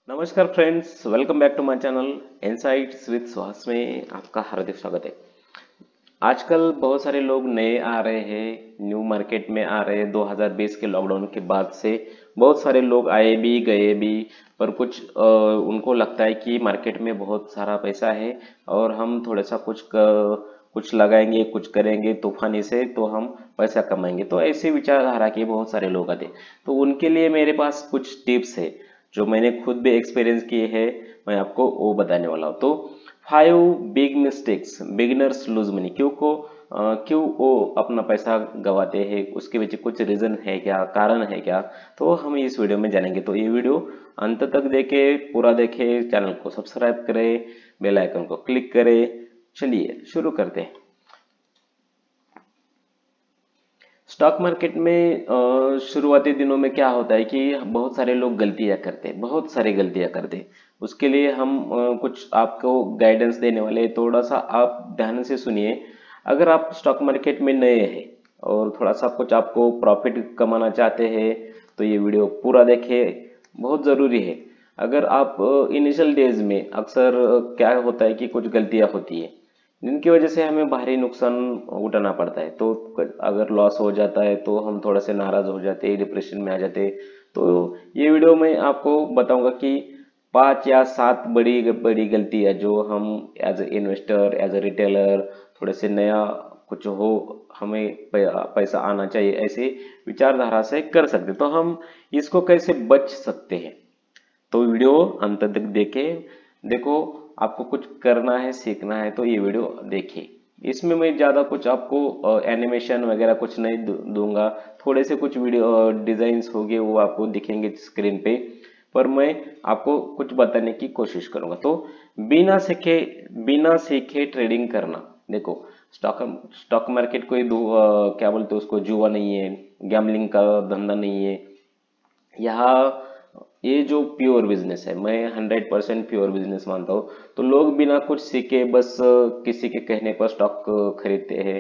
नमस्कार friends, welcome back to my channel insights with Suhas में आपका हार्दिक स्वागत है। आजकल बहुत सारे लोग नए आ रहे हैं, न्यू मार्केट में आ रहे हैं। 2020 के लॉकडाउन के बाद से बहुत सारे लोग आए भी गए भी, पर कुछ उनको लगता है कि मार्केट में बहुत सारा पैसा है और हम थोड़ा सा कुछ लगाएंगे, कुछ करेंगे तूफानी से तो हम पैसा कमाएंगे। तो ऐसे विचारधारा के बहुत सारे लोग आते हैं। तो उनके लिए मेरे पास कुछ टिप्स है जो मैंने खुद भी एक्सपीरियंस किए हैं, मैं आपको वो बताने वाला हूँ। तो 5 big mistakes beginners lose money, क्यों वो अपना पैसा गवाते हैं, उसके पीछे कुछ रीजन है क्या, कारण है क्या, तो हम इस वीडियो में जानेंगे। तो ये वीडियो अंत तक देखे, पूरा देखे, चैनल को सब्सक्राइब करें, बेल आइकन को क्लिक करें। चलिए शुरू करते हैं। स्टॉक मार्केट में शुरुआती दिनों में क्या होता है कि बहुत सारे लोग गलतियां करते हैं, बहुत सारी गलतियां करते हैं। उसके लिए हम कुछ आपको गाइडेंस देने वाले हैं, थोड़ा सा आप ध्यान से सुनिए। अगर आप स्टॉक मार्केट में नए हैं और थोड़ा सा कुछ आपको प्रॉफिट कमाना चाहते हैं तो ये वीडियो पूरा देखें, बहुत ज़रूरी है। अगर आप इनिशियल डेज में अक्सर क्या होता है कि कुछ गलतियां होती है जिनकी वजह से हमें भारी नुकसान उठाना पड़ता है। तो अगर लॉस हो जाता है तो हम थोड़ा से नाराज हो जाते हैं, डिप्रेशन में आ जाते हैं। तो ये वीडियो में आपको बताऊंगा कि 5 या 7 बड़ी बड़ी गलतियां जो हम as a investor, as a retailer, थोड़े से नया कुछ हो, हमें पैसा आना चाहिए, ऐसे विचारधारा से कर सकते, तो हम इसको कैसे बच सकते हैं। तो वीडियो अंत तक देखें। देखो, आपको कुछ करना है, सीखना है तो ये वीडियो देखिए। इसमें मैं ज़्यादा कुछ आपको एनिमेशन वगैरह कुछ नहीं दूंगा। थोड़े से कुछ वीडियो डिजाइन्स होंगे वो आपको दिखेंगे स्क्रीन पे, पर मैं आपको कुछ बताने की कोशिश करूंगा। तो बिना सीखे ट्रेडिंग करना। देखो, स्टॉक स्टॉक मार्केट कोई क्या बोलते हैं उसको, जुआ नहीं है, गैम्बलिंग का धंधा नहीं है। यहाँ ये जो प्योर बिजनेस है, मैं 100% प्योर बिजनेस मानता हूँ। तो लोग बिना कुछ सीखे बस किसी के कहने पर स्टॉक खरीदते हैं।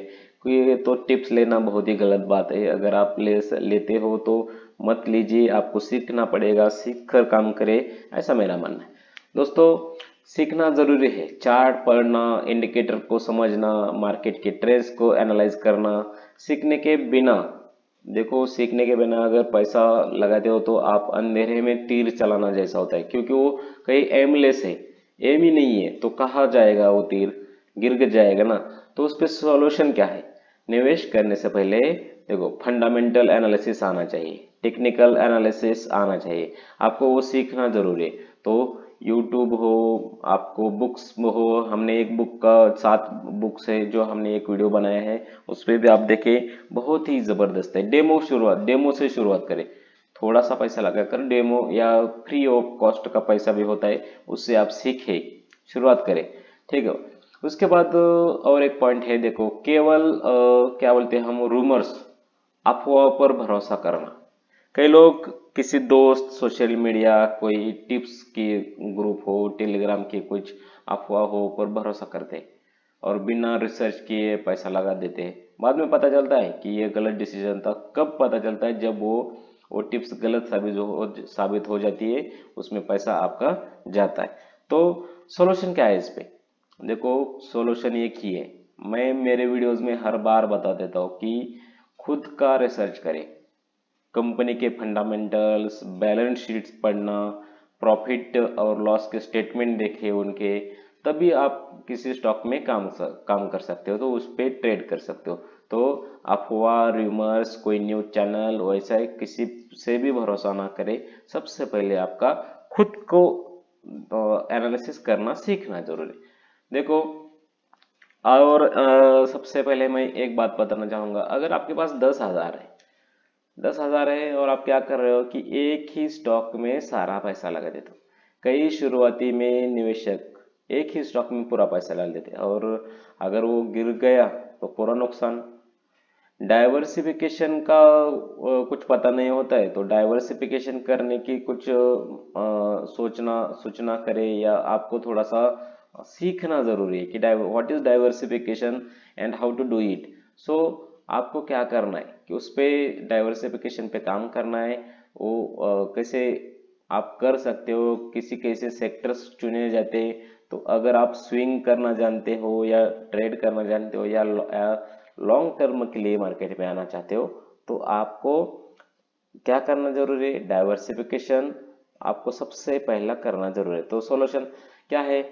ये तो टिप्स लेना बहुत ही गलत बात है। अगर आप लेते हो तो मत लीजिए, आपको सीखना पड़ेगा, सीख कर काम करे, ऐसा मेरा मानना है। दोस्तों, सीखना जरूरी है। चार्ट पढ़ना, इंडिकेटर को समझना, मार्केट के ट्रेंड्स को एनालाइज करना। सीखने के बिना देखो, सीखने के बिना अगर पैसा लगाते हो तो आप अंधेरे में तीर चलाना जैसा होता है, क्योंकि वो कहीं एमलेस है, एम ही नहीं है तो कहाँ जाएगा वो तीर, गिर जाएगा ना। तो उस पर सॉल्यूशन क्या है? निवेश करने से पहले देखो, फंडामेंटल एनालिसिस आना चाहिए, टेक्निकल एनालिसिस आना चाहिए, आपको वो सीखना जरूरी है। तो यूट्यूब हो, आपको बुक्स हो, हमने एक बुक का 7 बुक्स है जो हमने एक वीडियो बनाया है, उस पर भी आप देखें, बहुत ही जबरदस्त है। डेमो से शुरुआत करें, थोड़ा सा पैसा लगाकर डेमो या फ्री ऑफ कॉस्ट का पैसा भी होता है, उससे आप सीखे शुरुआत करें, ठीक है। उसके बाद और एक पॉइंट है, देखो, केवल क्या बोलते हैं हम, रूमर्स, अफवाह पर भरोसा करना। कई लोग किसी दोस्त, सोशल मीडिया, कोई टिप्स की ग्रुप हो, टेलीग्राम की कुछ अफवाह हो पर भरोसा करते हैं और बिना रिसर्च किए पैसा लगा देते हैं। बाद में पता चलता है कि ये गलत डिसीजन था। कब पता चलता है? जब वो टिप्स गलत साबित हो जाती है, उसमें पैसा आपका जाता है। तो सॉल्यूशन क्या है इस पे? देखो, सॉल्यूशन एक ही है, मैं मेरे वीडियोस में हर बार बता देता हूँ कि खुद का रिसर्च करें, कंपनी के फंडामेंटल्स, बैलेंस शीट्स पढ़ना, प्रॉफिट और लॉस के स्टेटमेंट देखे उनके, तभी आप किसी स्टॉक में काम कर सकते हो, तो उस पर ट्रेड कर सकते हो। तो अफवाह, रूमर्स, कोई न्यूज चैनल वैसा किसी से भी भरोसा ना करें। सबसे पहले आपका खुद को एनालिसिस करना सीखना जरूरी। देखो, और सबसे पहले मैं एक बात बताना चाहूंगा। अगर आपके पास 10,000 है, 10,000 है और आप क्या कर रहे हो कि एक ही स्टॉक में सारा पैसा लगा देते हो। कई शुरुआती में निवेशक एक ही स्टॉक में पूरा पैसा डाल देते हैं और अगर वो गिर गया तो पूरा नुकसान। डाइवर्सिफिकेशन का कुछ पता नहीं होता है तो डाइवर्सिफिकेशन करने की कुछ सोचना सूचना करे, या आपको थोड़ा सा सीखना जरूरी है कि what is diversification and how to do it. So आपको क्या करना है कि उस पे डाइवर्सिफिकेशन पे काम करना है। वो कैसे आप कर सकते हो, किसी कैसे सेक्टर्स चुने जाते हैं। तो अगर आप स्विंग करना जानते हो या ट्रेड करना जानते हो या लॉन्ग टर्म के लिए मार्केट में आना चाहते हो, तो आपको क्या करना जरूरी है, डाइवर्सिफिकेशन आपको सबसे पहला करना जरूरी है। तो सॉल्यूशन क्या है,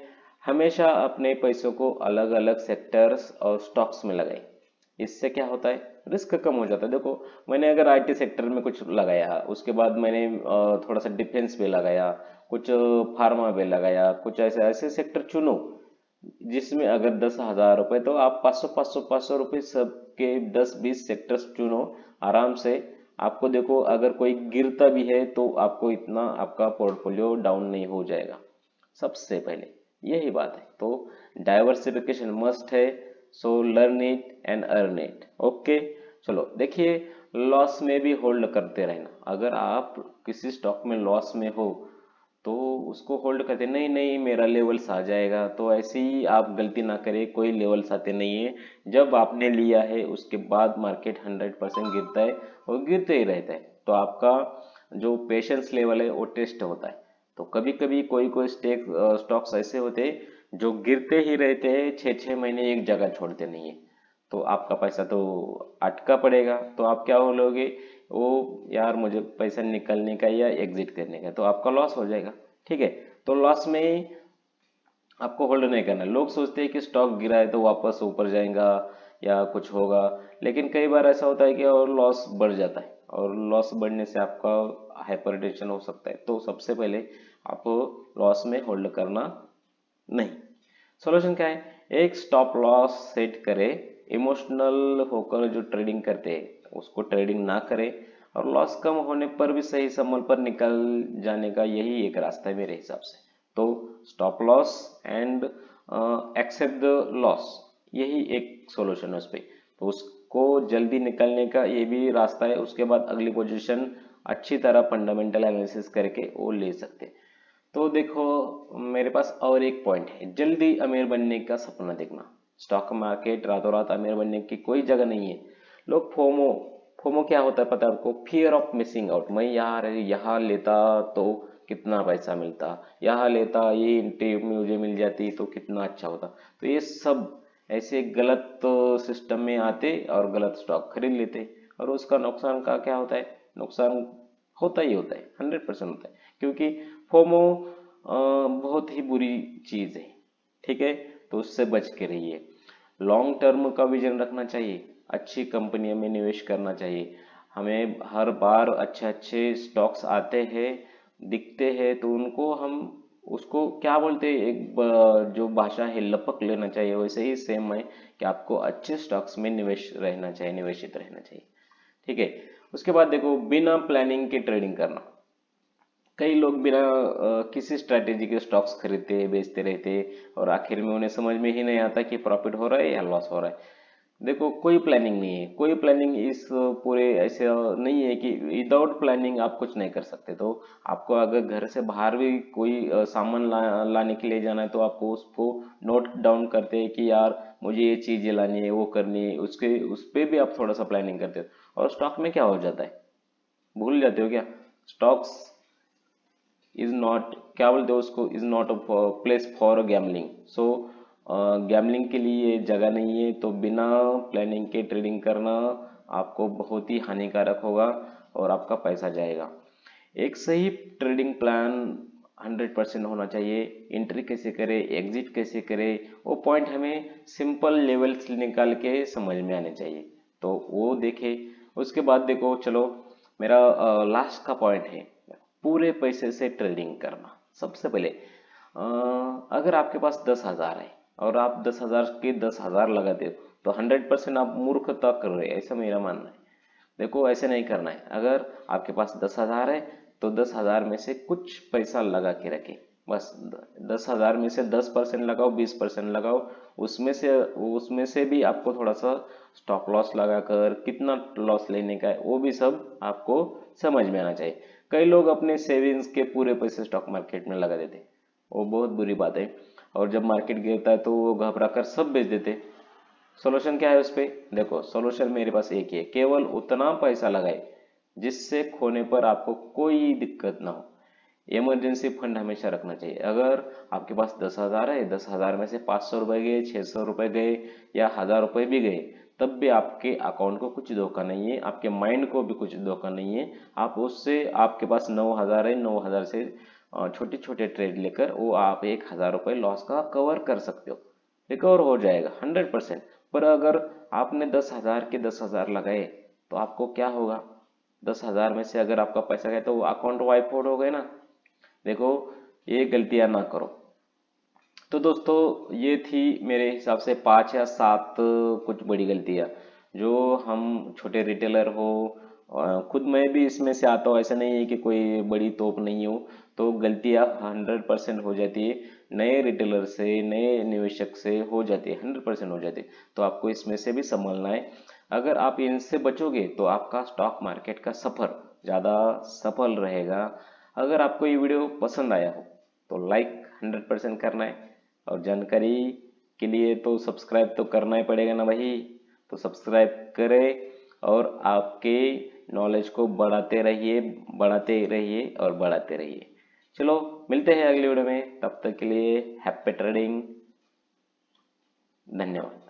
हमेशा अपने पैसों को अलग अलग सेक्टर्स और स्टॉक्स में लगाएं। इससे क्या होता है, रिस्क कम हो जाता है। देखो, मैंने अगर आईटी सेक्टर में कुछ लगाया, उसके बाद मैंने थोड़ा सा डिफेंस पे लगाया, कुछ फार्मा पे लगाया, कुछ ऐसे ऐसे सेक्टर चुनो जिसमें अगर 10,000 रुपए, तो आप 500 रुपए सबके 10-20 सेक्टर्स चुनो आराम से। आपको देखो, अगर कोई गिरता भी है तो आपको इतना आपका पोर्टफोलियो डाउन नहीं हो जाएगा। सबसे पहले यही बात है। तो डाइवर्सिफिकेशन मस्ट है। So learn it and earn it. Okay, चलो देखिए, लॉस में भी होल्ड करते रहना। अगर आप किसी स्टॉक में लॉस में हो तो उसको होल्ड करते, नहीं नहीं मेरा लेवल्स आ जाएगा, तो ऐसे ही आप गलती ना करें। कोई लेवल्स आते नहीं है। जब आपने लिया है उसके बाद मार्केट 100% गिरता है और गिरते ही रहता है, तो आपका जो पेशेंस लेवल है वो टेस्ट होता है। तो कभी कभी कोई कोई स्टॉक्स ऐसे होते हैं जो गिरते ही रहते हैं, 6-6 महीने एक जगह छोड़ते नहीं है, तो आपका पैसा तो अटका पड़ेगा। तो आप क्या बोलोगे, वो यार मुझे पैसा निकलने का या एग्जिट करने का, तो आपका लॉस हो जाएगा। ठीक है, तो लॉस में आपको होल्ड नहीं करना। लोग सोचते हैं कि स्टॉक गिरा है तो वापस ऊपर जाएगा या कुछ होगा, लेकिन कई बार ऐसा होता है कि और लॉस बढ़ जाता है, और लॉस बढ़ने से आपका हाइपरटेंशन हो सकता है। तो सबसे पहले आप लॉस में होल्ड करना नहीं। सॉल्यूशन क्या है, एक स्टॉप लॉस सेट करे। इमोशनल होकर जो ट्रेडिंग करते हैं उसको ट्रेडिंग ना करे, और लॉस कम होने पर भी सही संभल पर निकल जाने का यही एक रास्ता है मेरे हिसाब से। तो stop loss and accept the loss, यही एक सॉल्यूशन है उस पर। तो उसको जल्दी निकलने का ये भी रास्ता है। उसके बाद अगली पोजीशन अच्छी तरह फंडामेंटल एनालिसिस करके वो ले सकते हैं। तो देखो, मेरे पास और एक पॉइंट है, जल्दी अमीर बनने का सपना देखना। स्टॉक मार्केट रातों रात अमीर बनने की कोई जगह नहीं है। लोग फोमो, फोमो क्या होता है पता है आपको, फियर ऑफ मिसिंग आउट। मैं यार यहाँ लेता तो कितना पैसा मिलता, यहाँ लेता ये एंट्री मुझे मिल जाती तो कितना अच्छा होता। तो ये सब ऐसे गलत सिस्टम में आते और गलत स्टॉक खरीद लेते, और उसका नुकसान का क्या होता है, नुकसान होता ही होता है, 100% होता है। क्योंकि फोमो बहुत ही बुरी चीज है। ठीक है, तो उससे बच के रहिए। लॉन्ग टर्म का विजन रखना चाहिए, अच्छी कंपनियों में निवेश करना चाहिए। हमें हर बार अच्छे अच्छे स्टॉक्स आते हैं, दिखते हैं, तो उनको हम उसको क्या बोलते हैं, एक जो भाषा है लपक लेना चाहिए। वैसे ही सेम है कि आपको अच्छे स्टॉक्स में निवेश रहना चाहिए, निवेशित रहना चाहिए। ठीक है, उसके बाद देखो, बिना प्लानिंग के ट्रेडिंग करना। कई लोग बिना किसी स्ट्रैटेजी के स्टॉक्स खरीदते बेचते रहते, और आखिर में उन्हें समझ में ही नहीं आता कि प्रॉफिट हो रहा है या लॉस हो रहा है। देखो, कोई प्लानिंग नहीं है, कोई प्लानिंग इस पूरे ऐसे नहीं है कि विदाउट प्लानिंग आप कुछ नहीं कर सकते। तो आपको अगर घर से बाहर भी कोई सामान लाने के लिए जाना है, तो आपको उसको नोट डाउन करते हैं कि यार मुझे ये चीजें लानी है, वो करनी है, उसके उस पर भी आप थोड़ा सा प्लानिंग करते हो। और स्टॉक में क्या हो जाता है, भूल जाते हो क्या, स्टॉक्स इज नॉट, क्या बोलते हो उसको, is not a place for gambling. So gambling के लिए जगह नहीं है। तो बिना प्लानिंग के ट्रेडिंग करना आपको बहुत ही हानिकारक होगा और आपका पैसा जाएगा। एक सही ट्रेडिंग प्लान 100% होना चाहिए। एंट्री कैसे करे, एग्जिट कैसे करे, वो पॉइंट हमें सिंपल लेवल्स निकाल के समझ में आने चाहिए, तो वो देखे। उसके बाद देखो, चलो मेरा लास्ट का पॉइंट है, पूरे पैसे से ट्रेडिंग करना। सबसे पहले अगर आपके पास 10,000 है और आप 10,000 के 10,000 लगाते हो, तो 100% आप मूर्खता कर रहे हैं, ऐसा मेरा मानना है। देखो, ऐसे नहीं करना है। अगर आपके पास 10,000 है तो 10,000 में से कुछ पैसा लगा के रखें। बस 10,000 में से 10% लगाओ, 20% लगाओ। उसमें से भी आपको थोड़ा सा स्टॉप लॉस लगाकर कितना लॉस लेने का है वो भी सब आपको समझ में आना चाहिए। कई लोग अपने सेविंग्स के पूरे पैसे स्टॉक मार्केट में लगा देते, वो बहुत बुरी बात है। और जब मार्केट गिरता है तो वो घबरा कर सब बेच देते। सॉल्यूशन क्या है उस पे, देखो सॉल्यूशन मेरे पास एक ही है, केवल उतना पैसा लगाए जिससे खोने पर आपको कोई दिक्कत ना हो। इमरजेंसी फंड हमेशा रखना चाहिए। अगर आपके पास 10,000 है, 10,000 में से 500 रुपए गए, 600 रुपए गए या 1,000 रुपए भी गए, तब भी आपके अकाउंट को कुछ धोखा नहीं है, आपके माइंड को भी कुछ धोखा नहीं है। आप उससे, आपके पास 9,000 है, 9,000 से छोटे छोटे ट्रेड लेकर वो आप 1,000 रुपए लॉस का कवर कर सकते हो, रिकवर हो जाएगा 100%। पर अगर आपने 10,000 के 10,000 लगाए तो आपको क्या होगा? 10,000 में से अगर आपका पैसा गया तो वो अकाउंट वाइप आउट हो गए ना। देखो, ये गलतियां ना करो। तो दोस्तों, ये थी मेरे हिसाब से 5 या 7 कुछ बड़ी गलतियां जो हम छोटे रिटेलर हो, खुद मैं भी इसमें से आता हूँ, ऐसा नहीं है कि कोई बड़ी तोप नहीं हो, तो गलतियां 100% हो जाती है। नए रिटेलर से, नए निवेशक से हो जाती है, 100% हो जाती है। तो आपको इसमें से भी संभलना है। अगर आप इनसे बचोगे तो आपका स्टॉक मार्केट का सफर ज़्यादा सफल रहेगा। अगर आपको ये वीडियो पसंद आया हो तो लाइक 100% करना है, और जानकारी के लिए तो सब्सक्राइब तो करना ही पड़ेगा ना भाई। तो सब्सक्राइब करें और आपके नॉलेज को बढ़ाते रहिए, बढ़ाते रहिए और बढ़ाते रहिए। चलो, मिलते हैं अगली वीडियो में, तब तक के लिए हैप्पी ट्रेडिंग। धन्यवाद।